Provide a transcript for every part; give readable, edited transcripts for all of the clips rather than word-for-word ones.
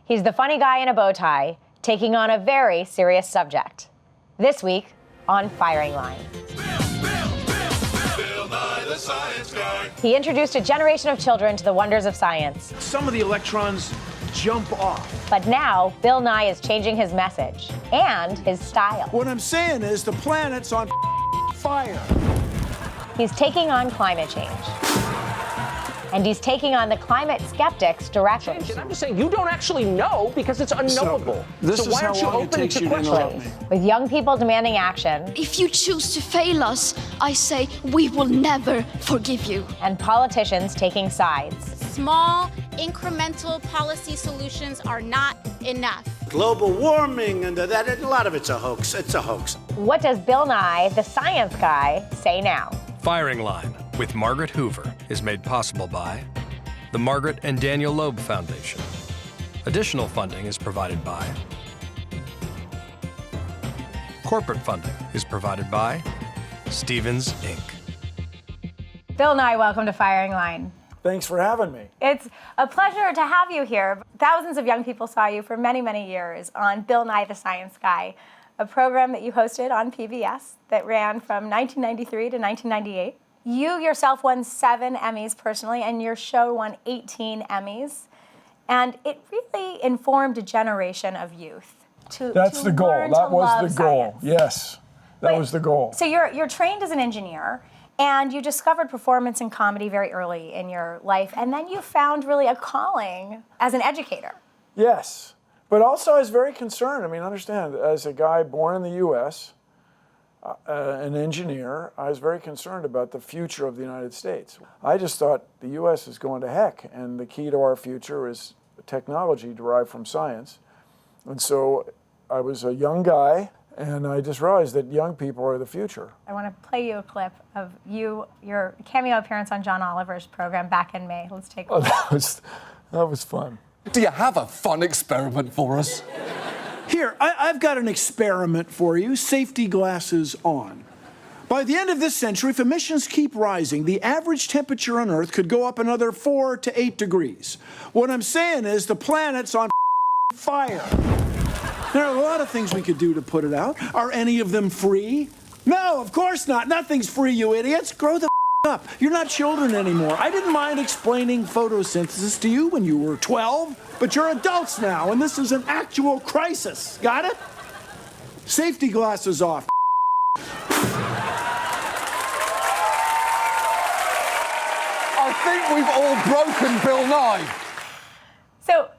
He's the funny guy in a bow tie, taking on a very serious subject. This week on Firing Line. Bill Nye the Science Guy. He introduced a generation of children to the wonders of science. Some of the electrons jump off. But now, Bill Nye is changing his message and his style. What I'm saying is the planet's on fire. He's taking on climate change. And he's taking on the climate skeptics directly. And I'm just saying, you don't actually know because it's unknowable. So why aren't you open to questions? With young people demanding action. If you choose to fail us, I say we will never forgive you. And politicians taking sides. Small, incremental policy solutions are not enough. Global warming and that, a lot of it's a hoax. It's a hoax. What does Bill Nye, the science guy, say now? Firing Line with Margaret Hoover is made possible by the Margaret and Daniel Loeb Foundation. Additional funding is provided by corporate funding is provided by Stevens Inc. Bill Nye, welcome to Firing Line. Thanks for having me. It's a pleasure to have you here. Thousands of young people saw you for many, many years on Bill Nye the Science Guy, a program that you hosted on PBS that ran from 1993 to 1998. You yourself won 7 Emmys personally, and your show won 18 Emmys. And it really informed a generation of youth. That's the goal. That was the goal. Yes, that was the goal. So you're trained as an engineer, and you discovered performance and comedy very early in your life, and then you found really a calling as an educator. Yes, but also I was very concerned. I mean, understand, as a guy born in the U.S., an engineer, I was very concerned about the future of the United States. I just thought the U.S. is going to heck, and the key to our future is technology derived from science. And so I was a young guy, and I just realized that young people are the future. I want to play you a clip of your cameo appearance on John Oliver's program back in May. Let's take a look. That was fun. Do you have a fun experiment for us? Here, I've got an experiment for you. Safety glasses on. By the end of this century, if emissions keep rising, the average temperature on Earth could go up another 4 to 8 degrees. What I'm saying is the planet's on fire. There are a lot of things we could do to put it out. Are any of them free? No, of course not. Nothing's free, you idiots. Grow the up. You're not children anymore. I didn't mind explaining photosynthesis to you when you were 12, but you're adults now, and this is an actual crisis. Got it? Safety glasses off. I think we've all broken Bill Nye. So,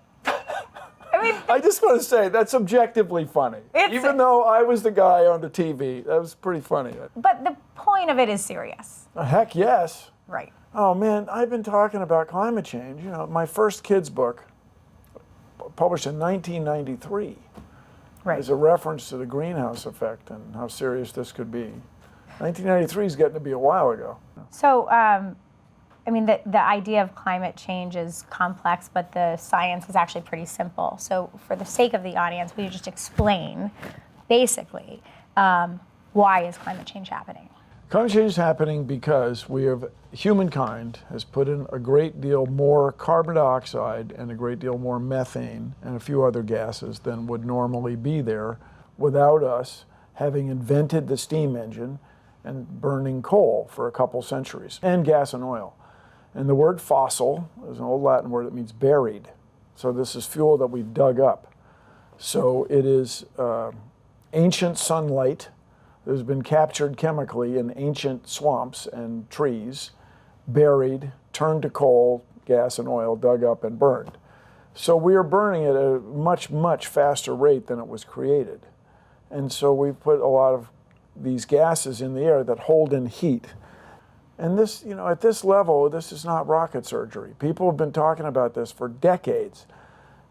I just want to say, that's objectively funny. Even though I was the guy on the TV, that was pretty funny. But the point of it is serious. Heck yes. Right. Oh man, I've been talking about climate change. You know, my first kid's book, published in 1993, is a reference to the greenhouse effect and how serious this could be. 1993 is getting to be a while ago. So, I mean, the idea of climate change is complex, but the science is actually pretty simple. So for the sake of the audience, will you just explain, basically, why is climate change happening? Climate change is happening because humankind has put in a great deal more carbon dioxide and a great deal more methane and a few other gases than would normally be there without us having invented the steam engine and burning coal for a couple centuries, and gas and oil. And the word fossil is an old Latin word that means buried. So this is fuel that we've dug up. So it is ancient sunlight that has been captured chemically in ancient swamps and trees, buried, turned to coal, gas and oil, dug up and burned. So we are burning at a much, much faster rate than it was created. And so we've put a lot of these gases in the air that hold in heat. And this, you know, at this level, this is not rocket surgery. People have been talking about this for decades.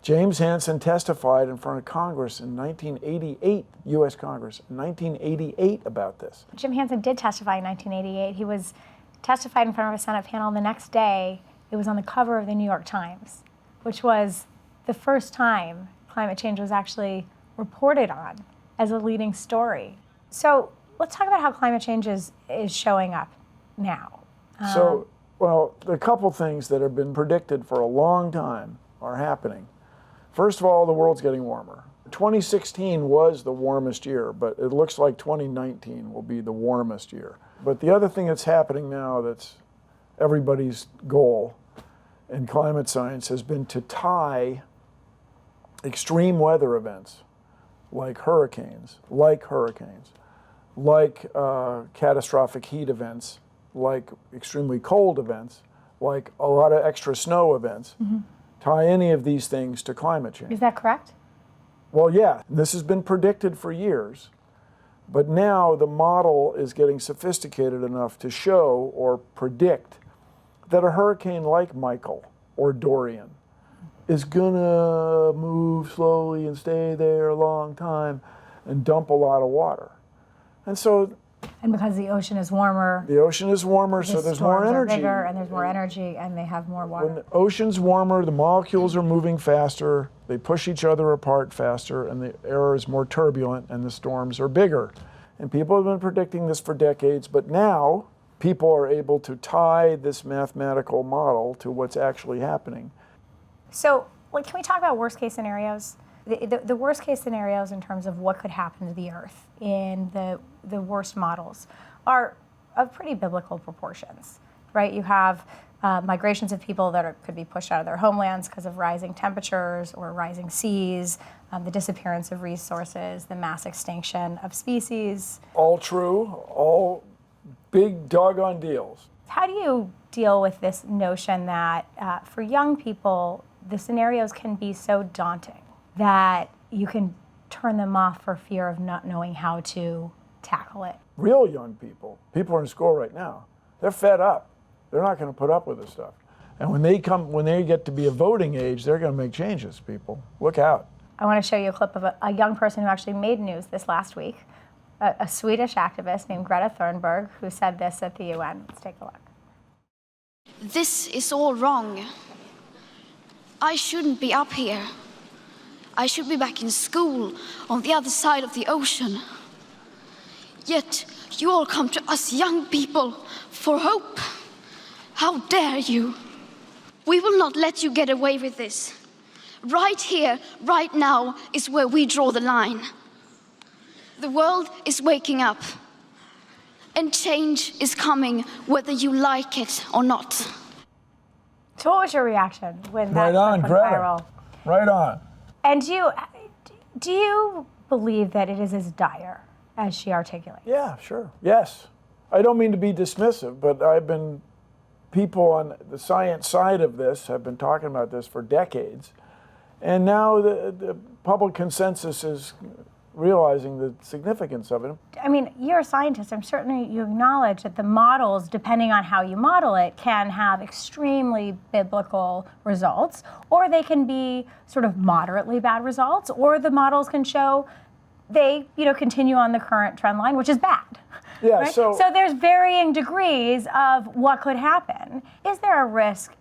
James Hansen testified in front of Congress in 1988, U.S. Congress, in 1988 about this. Jim Hansen did testify in 1988. He was testified in front of a Senate panel, and the next day, it was on the cover of the New York Times, which was the first time climate change was actually reported on as a leading story. So let's talk about how climate change is showing up now. Well, a couple things that have been predicted for a long time are happening. First of all, the world's getting warmer. 2016 was the warmest year, but it looks like 2019 will be the warmest year. But the other thing that's happening now that's everybody's goal in climate science has been to tie extreme weather events like hurricanes, like catastrophic heat events, like extremely cold events, like a lot of extra snow events, tie any of these things to climate change. Is that correct? Well, yeah, this has been predicted for years, but now the model is getting sophisticated enough to show or predict that a hurricane like Michael or Dorian is gonna move slowly and stay there a long time and dump a lot of water. And so, and because the ocean is warmer, so there's more energy. Bigger, and there's more energy, and they have more water. When the ocean's warmer, the molecules are moving faster, they push each other apart faster, and the air is more turbulent, and the storms are bigger. And people have been predicting this for decades, but now people are able to tie this mathematical model to what's actually happening. So, can we talk about worst case scenarios? The worst case scenarios in terms of what could happen to the Earth in the worst models are of pretty biblical proportions, right? You have migrations of people that could be pushed out of their homelands because of rising temperatures or rising seas, the disappearance of resources, the mass extinction of species. All true, all big doggone deals. How do you deal with this notion that for young people, the scenarios can be so daunting that you can turn them off for fear of not knowing how to tackle it? Real young people are in school right now, they're fed up. They're not going to put up with this stuff. And when they get to be a voting age, they're going to make changes, people. Look out. I want to show you a clip of a young person who actually made news this last week, a Swedish activist named Greta Thunberg, who said this at the UN. Let's take a look. This is all wrong. I shouldn't be up here. I should be back in school on the other side of the ocean. Yet you all come to us young people for hope. How dare you? We will not let you get away with this. Right here, right now, is where we draw the line. The world is waking up, and change is coming whether you like it or not. So what was your reaction when that Right on, went Greta. viral? Right on. And do you believe that it is as dire as she articulates? Yeah, sure. Yes. I don't mean to be dismissive, but people on the science side of this have been talking about this for decades. And now the public consensus is realizing the significance of it. I mean, you're a scientist. I'm certain you acknowledge that the models, depending on how you model it, can have extremely biblical results, or they can be sort of moderately bad results, or the models can show they, continue on the current trend line, which is bad. Yeah, right? so there's varying degrees of what could happen. Is there a risk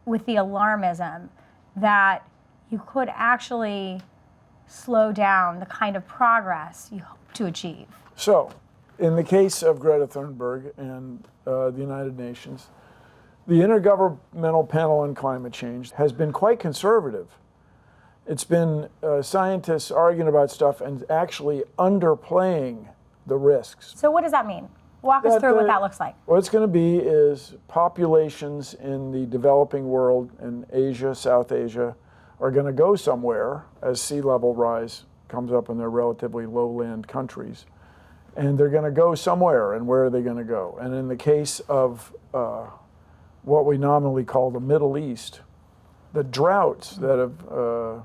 with the alarmism that you could actually slow down the kind of progress you hope to achieve? So, in the case of Greta Thunberg and the United Nations, the Intergovernmental Panel on Climate Change has been quite conservative. It's been scientists arguing about stuff and actually underplaying the risks. So what does that mean? Walk us through what that looks like. What it's going to be is populations in the developing world, in Asia, South Asia, are going to go somewhere as sea level rise comes up in their relatively lowland countries. And they're going to go somewhere, and where are they going to go? And in the case of what we nominally call the Middle East, the droughts that have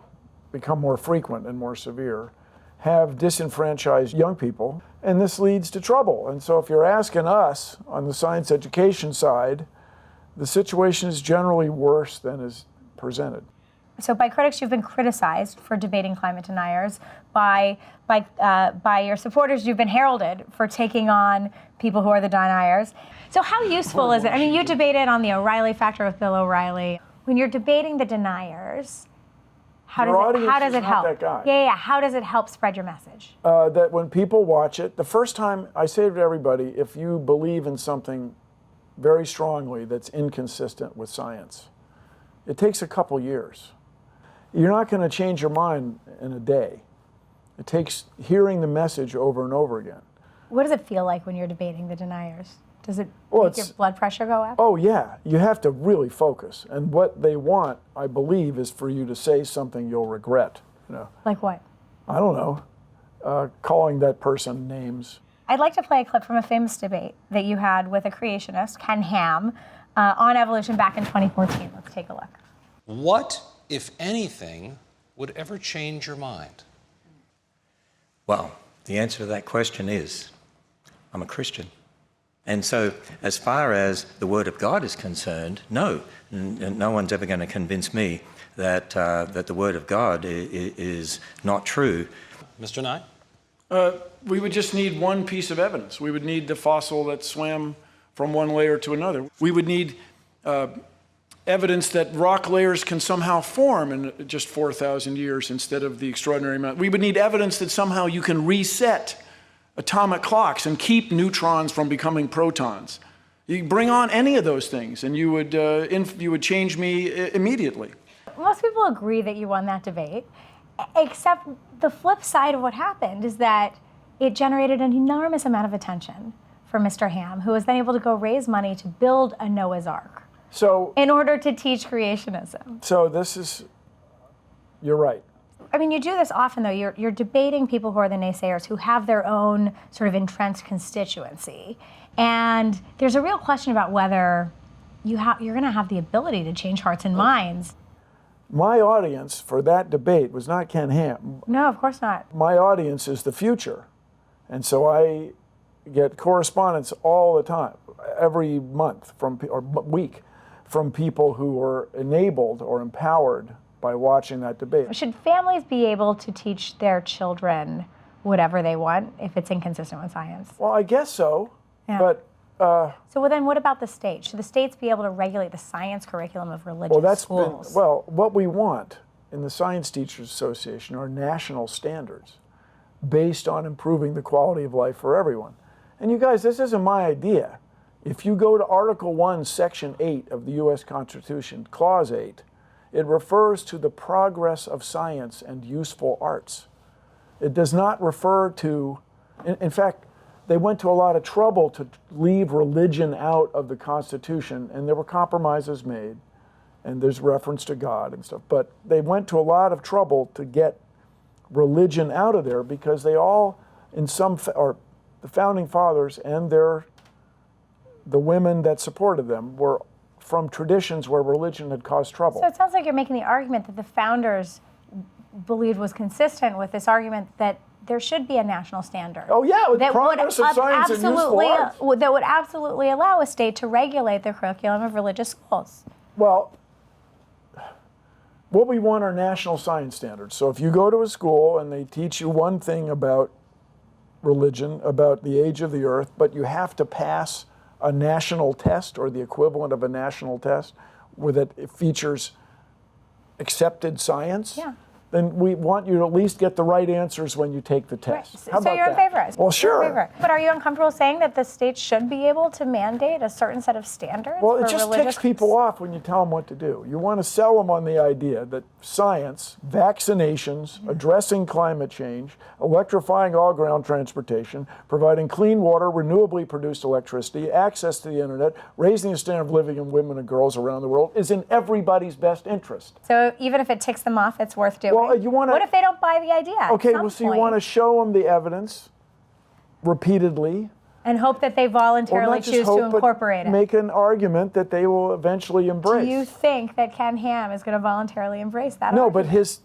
become more frequent and more severe have disenfranchised young people, and this leads to trouble. And so if you're asking us on the science education side, the situation is generally worse than is presented. So by critics, you've been criticized for debating climate deniers. By your supporters, you've been heralded for taking on people who are the deniers. So how useful is it? I mean, you debated on the O'Reilly factor with Bill O'Reilly. When you're debating the deniers, how does it help? That guy. Yeah. How does it help spread your message? That when people watch it, the first time I say to everybody, if you believe in something very strongly that's inconsistent with science, It takes a couple years. You're not going to change your mind in a day. It takes hearing the message over and over again. What does it feel like when you're debating the deniers? Does it Well, make your blood pressure go up? Oh, yeah. You have to really focus. And what they want, I believe, is for you to say something you'll regret. You know, Like what? I don't know, calling that person names. I'd like to play a clip from a famous debate that you had with a creationist, Ken Ham, on evolution back in 2014. Let's take a look. What, if anything, would ever change your mind? Well, the answer to that question is, I'm a Christian. And so, as far as the Word of God is concerned, no. No one's ever going to convince me that that the Word of God is not true. Mr. Nye? We would just need one piece of evidence. We would need the fossil that swam from one layer to another. We would need evidence that rock layers can somehow form in just 4,000 years instead of the extraordinary amount. We would need evidence that somehow you can reset atomic clocks and keep neutrons from becoming protons. You bring on any of those things and you would change me immediately. Most people agree that you won that debate, except the flip side of what happened is that it generated an enormous amount of attention for Mr. Ham, who was then able to go raise money to build a Noah's Ark in order to teach creationism. So you're right. I mean, you do this often, though. You're debating people who are the naysayers, who have their own sort of entrenched constituency. And there's a real question about whether you're going to have the ability to change hearts and minds. My audience for that debate was not Ken Ham. No, of course not. My audience is the future. And so I get correspondence all the time, every month or week, from people who are enabled or empowered by watching that debate. Should families be able to teach their children whatever they want if it's inconsistent with science? Well, I guess so. Yeah. But so then what about the state? Should the states be able to regulate the science curriculum of religious schools? What we want in the Science Teachers Association are national standards based on improving the quality of life for everyone. And you guys, this isn't my idea. If you go to Article 1, Section 8 of the U.S. Constitution, Clause 8, it refers to the progress of science and useful arts. It does not refer to, in fact, they went to a lot of trouble to leave religion out of the Constitution, and there were compromises made, and there's reference to God and stuff, but they went to a lot of trouble to get religion out of there because they all, or the Founding Fathers and the women that supported them were from traditions where religion had caused trouble. So it sounds like you're making the argument that the founders believed was consistent with this argument that there should be a national standard. Oh yeah, with progress of science and useful arts. That would absolutely allow a state to regulate the curriculum of religious schools. Well, what we want are national science standards. So if you go to a school and they teach you one thing about religion, about the age of the earth, but you have to pass a national test or the equivalent of a national test where it features accepted science, then we want you to at least get the right answers when you take the test. Right. So you're in favor? Well, sure. But are you uncomfortable saying that the state should be able to mandate a certain set of standards? Well, it for just ticks people off when you tell them what to do. You want to sell them on the idea that science, vaccinations, addressing climate change, electrifying all ground transportation, providing clean water, renewably produced electricity, access to the internet, raising the standard of living of women and girls around the world is in everybody's best interest. So even if it ticks them off, it's worth doing? Well, what if they don't buy the idea? Okay, well, so you want to show them the evidence repeatedly. And hope that they voluntarily choose to incorporate it. Make an argument that they will eventually embrace. Do you think that Ken Ham is going to voluntarily embrace that No, argument?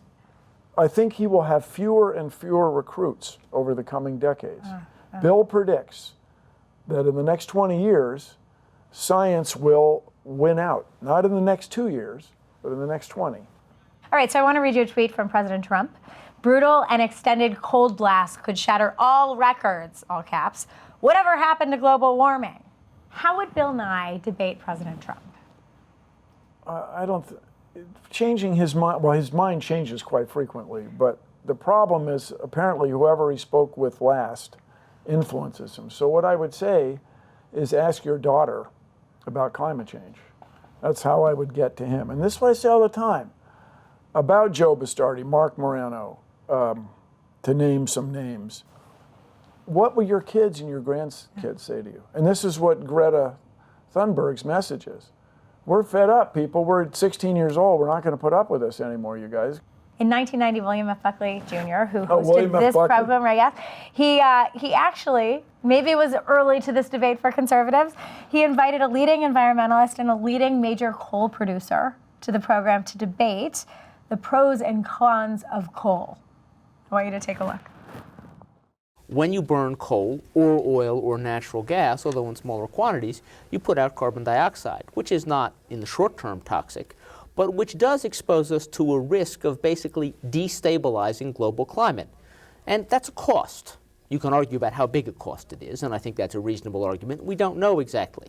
but I think he will have fewer and fewer recruits over the coming decades. Bill predicts that in the next 20 years, science will win out. Not in the next 2 years, but in the next 20. All right, so I want to read you a tweet from President Trump. Brutal and extended cold blasts could shatter all records, all caps. Whatever happened to global warming? How would Bill Nye debate President Trump? Changing his mind, well, his mind changes quite frequently, but the problem is apparently whoever he spoke with last influences him. So what I would say is ask your daughter about climate change. That's how I would get to him. And this is what I say all the time about Joe Bastardi, Mark Morano, to name some names. What will your kids and your grandkids say to you? And this is what Greta Thunberg's message is. We're fed up, people. We're 16 years old. We're not going to put up with this anymore, you guys. In 1990, William F. Buckley Jr., who hosted this program, right? Yes, he actually, maybe it was early to this debate for conservatives, he invited a leading environmentalist and a leading major coal producer to the program to debate the pros and cons of coal. I want you to take a look. When you burn coal or oil or natural gas, although in smaller quantities, you put out carbon dioxide, which is not in the short term toxic, but which does expose us to a risk of basically destabilizing global climate. And that's a cost. You can argue about how big a cost it is, and I think that's a reasonable argument. We don't know exactly.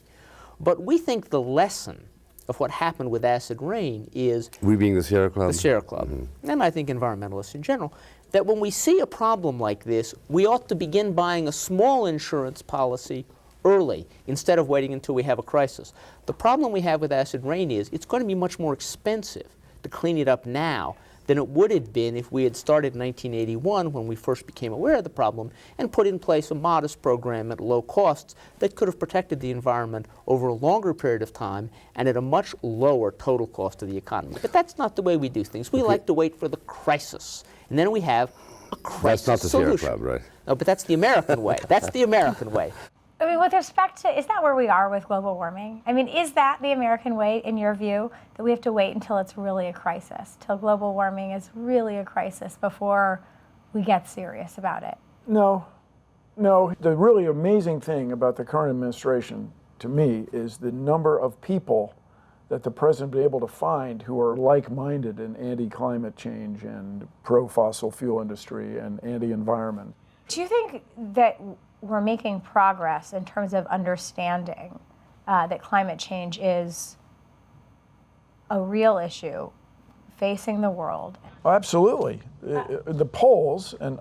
But we think the lesson of what happened with acid rain is... We being the Sierra Club? The Sierra Club, and I think environmentalists in general, that when we see a problem like this, we ought to begin buying a small insurance policy early instead of waiting until we have a crisis. The problem we have with acid rain is it's going to be much more expensive to clean it up now than it would have been if we had started in 1981 when we first became aware of the problem and put in place a modest program at low costs that could have protected the environment over a longer period of time and at a much lower total cost to the economy. But that's not the way we do things. We like to wait for the crisis, and then we have a crisis That's not the solution. Sierra Club, right? No, but that's the American way. That's the American way. I mean, with respect to, is that where we are with global warming? I mean, is that the American way, in your view, that we have to wait until it's really a crisis, till global warming is really a crisis before we get serious about it? No. The really amazing thing about the current administration, to me, is the number of people that the president will be able to find who are like-minded in anti-climate change and pro-fossil fuel industry and anti-environment. Do you think that we're making progress in terms of understanding that climate change is a real issue facing the world? Oh, absolutely. The polls, and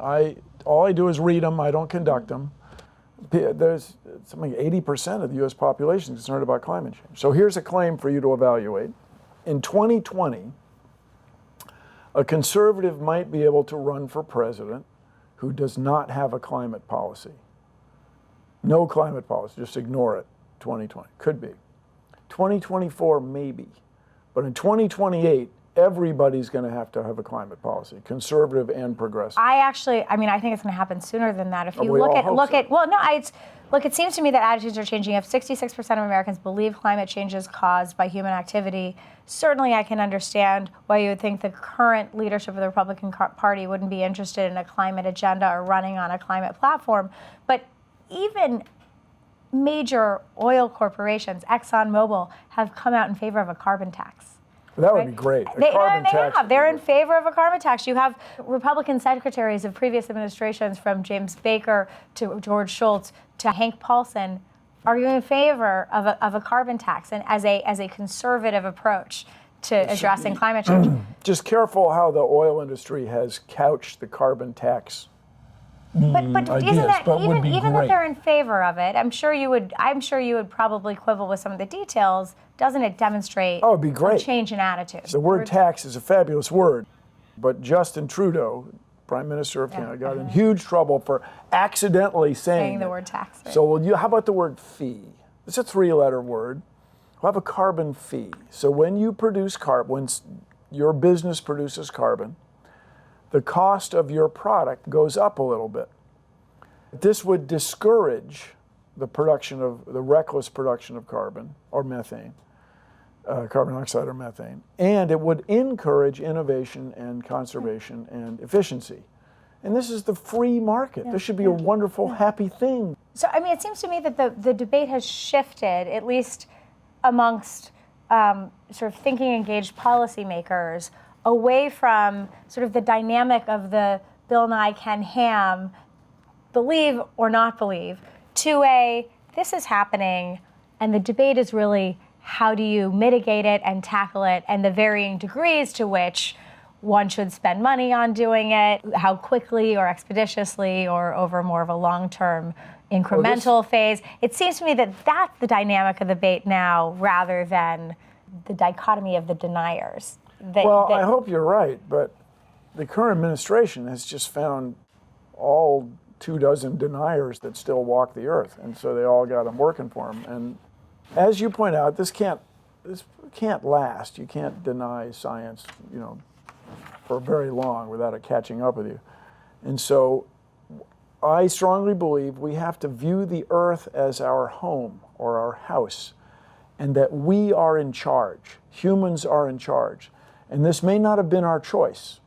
all I do is read them, I don't conduct them. There's something 80% of the U.S. population is concerned about climate change. So here's a claim for you to evaluate. In 2020, a conservative might be able to run for president who does not have a climate policy. No climate policy, just ignore it. 2020, could be. 2024, maybe. But in 2028, everybody's going to have a climate policy, conservative and progressive. I think it's going to happen sooner than that. If you look, it seems to me that attitudes are changing. If 66% of Americans believe climate change is caused by human activity, certainly I can understand why you would think the current leadership of the Republican Party wouldn't be interested in a climate agenda or running on a climate platform. But even major oil corporations, ExxonMobil, have come out in favor of a carbon tax. That would be great. They're in favor of a carbon tax. You have Republican secretaries of previous administrations, from James Baker to George Shultz to Hank Paulson, arguing in favor of a carbon tax and as a conservative approach to addressing climate change. Just careful how the oil industry has couched the carbon tax. But ideas, isn't that but even if they're in favor of it? I'm sure you would probably quibble with some of the details. Doesn't it demonstrate it'd be great. a change in attitude? The word tax is a fabulous word, but Justin Trudeau, Prime Minister of Canada, got in huge trouble for accidentally saying the word tax. Right? So how about the word fee? It's a 3-letter word. We'll have a carbon fee. So when you produce carbon, when your business produces carbon, the cost of your product goes up a little bit. This would discourage the reckless production of carbon or methane, carbon dioxide or methane, and it would encourage innovation and conservation and efficiency. And this is the free market. This should be a wonderful, happy thing. So, it seems to me that the debate has shifted, at least amongst sort of thinking engaged policymakers, away from sort of the dynamic of the Bill Nye, Ken Ham, believe or not believe, to this is happening, and the debate is really how do you mitigate it and tackle it, and the varying degrees to which one should spend money on doing it, how quickly or expeditiously or over more of a long-term incremental phase. It seems to me that that's the dynamic of the debate now, rather than the dichotomy of the deniers. Well, I hope you're right, but the current administration has just found all 24 deniers that still walk the earth, and so they all got them working for them. And as you point out, this can't last. You can't deny science, for very long without it catching up with you. And so I strongly believe we have to view the earth as our home or our house, and that we are in charge. Humans are in charge. And this may not have been our choice.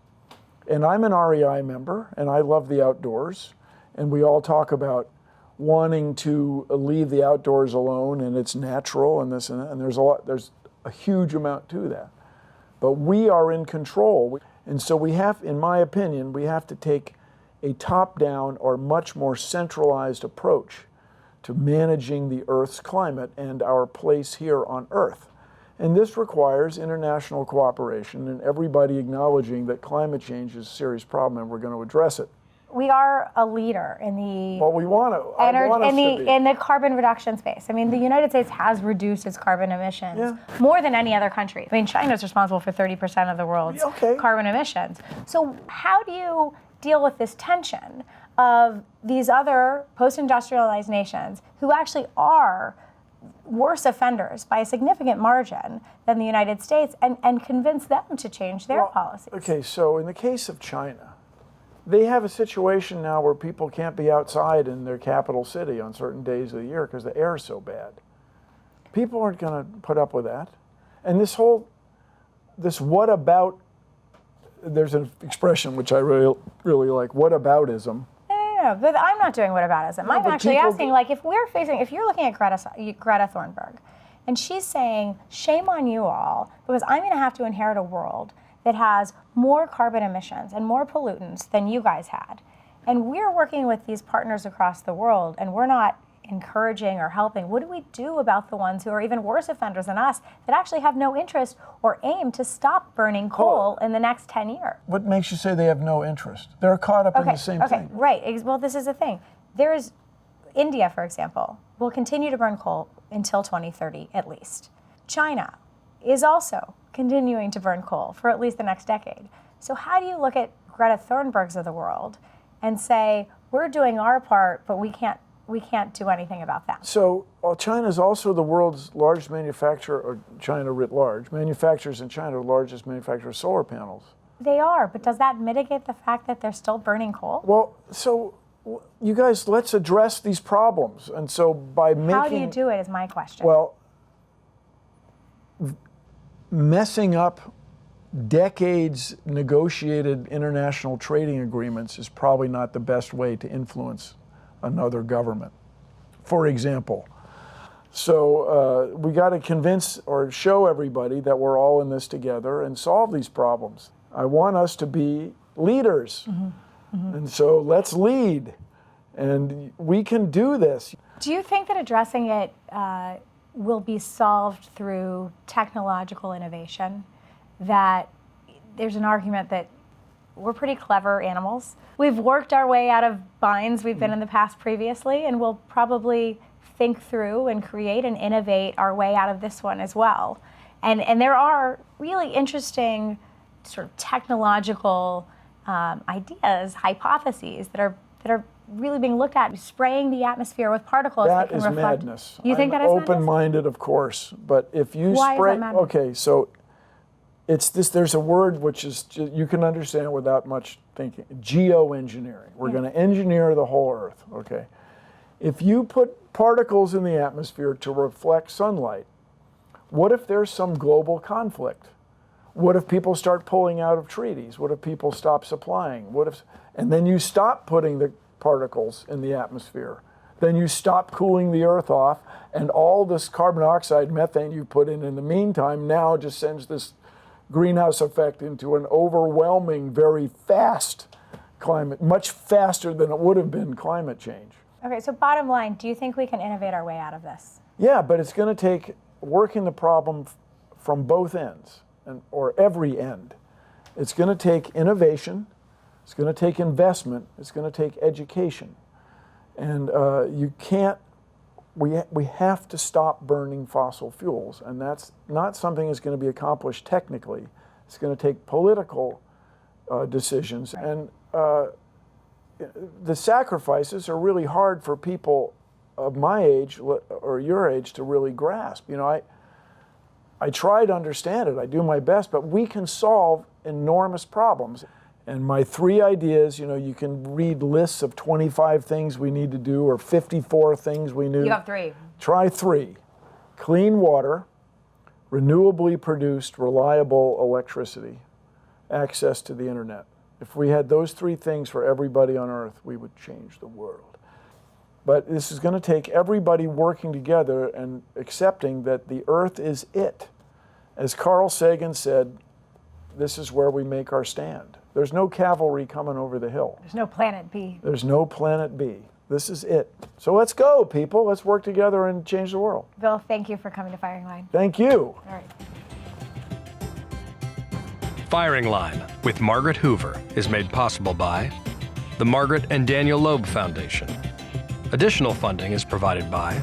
And I'm an REI member, and I love the outdoors. And we all talk about wanting to leave the outdoors alone, and it's natural, and this and that. And there's a huge amount to that. But we are in control. And so we have, in my opinion, we have to take a top-down or much more centralized approach to managing the Earth's climate and our place here on Earth. And this requires international cooperation and everybody acknowledging that climate change is a serious problem and we're going to address it. We are a leader in the well, we want to. In the carbon reduction space. I mean, the United States has reduced its carbon emissions more than any other country. I mean, China is responsible for 30% of the world's carbon emissions. So how do you deal with this tension of these other post-industrialized nations who actually are worse offenders by a significant margin than the United States and convince them to change their policies? Okay, so in the case of China, they have a situation now where people can't be outside in their capital city on certain days of the year because the air is so bad. People aren't going to put up with that. And this what about, there's an expression which I really like, whataboutism. No, but I'm not doing whataboutism. I'm actually asking, if you're looking at Greta Thunberg, and she's saying, shame on you all, because I'm going to have to inherit a world that has more carbon emissions and more pollutants than you guys had. And we're working with these partners across the world, and we're not encouraging or helping. What do we do about the ones who are even worse offenders than us that actually have no interest or aim to stop burning coal in the next 10 years? What makes you say they have no interest? They're caught up in the same thing. Right. Well, this is the thing. There's India, for example, will continue to burn coal until 2030 at least. China is also continuing to burn coal for at least the next decade. So how do you look at Greta Thunbergs of the world and say, we're doing our part, but we can't do anything about that? So China is also the world's largest manufacturer, or China writ large. Manufacturers in China are the largest manufacturer of solar panels. They are, but does that mitigate the fact that they're still burning coal? Well, so you guys, let's address these problems. And so by making... How do you do it is my question. Well, messing up decades negotiated international trading agreements is probably not the best way to influence another government, for example. So we got to convince or show everybody that we're all in this together and solve these problems. I want us to be leaders. And so let's lead. And we can do this. Do you think that addressing it will be solved through technological innovation? That there's an argument that we're pretty clever animals. We've worked our way out of binds we've been in the past previously, and we'll probably think through and create and innovate our way out of this one as well. And there are really interesting sort of technological ideas, hypotheses that are really being looked at, spraying the atmosphere with particles that can reflect. That is madness. You think that is madness? Open-minded, of course, but if you Why spray, is that madness? okay, so it's this. There's a word which is you can understand without much thinking. Geoengineering. We're going to engineer the whole Earth. Okay, if you put particles in the atmosphere to reflect sunlight, what if there's some global conflict? What if people start pulling out of treaties? What if people stop supplying? And then you stop putting the particles in the atmosphere. Then you stop cooling the Earth off, and all this carbon dioxide, methane you put in the meantime now just sends this greenhouse effect into an overwhelming, very fast climate, much faster than it would have been climate change. Okay, so bottom line, do you think we can innovate our way out of this? Yeah, but it's going to take working the problem from both ends, or every end. It's going to take innovation, it's going to take investment, it's going to take education. And you can't we have to stop burning fossil fuels, and that's not something that's going to be accomplished technically. It's going to take political decisions, and the sacrifices are really hard for people of my age or your age to really grasp. You know, I try to understand it. I do my best, but we can solve enormous problems. And my 3 ideas, you know, you can read lists of 25 things we need to do or 54 things we need. You have 3. Try 3. Clean water, renewably produced, reliable electricity, access to the internet. If we had those 3 things for everybody on Earth, we would change the world. But this is going to take everybody working together and accepting that the Earth is it. As Carl Sagan said, this is where we make our stand. There's no cavalry coming over the hill. There's no planet B. There's no planet B. This is it. So let's go, people. Let's work together and change the world. Bill, thank you for coming to Firing Line. Thank you. All right. Firing Line with Margaret Hoover is made possible by the Margaret and Daniel Loeb Foundation. Additional funding is provided by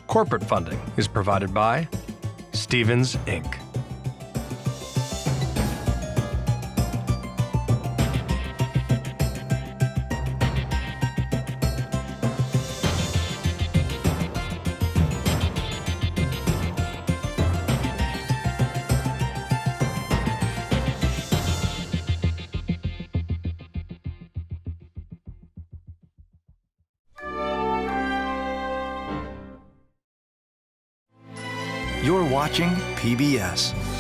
corporate funding is provided by Stevens, Inc. You're watching PBS.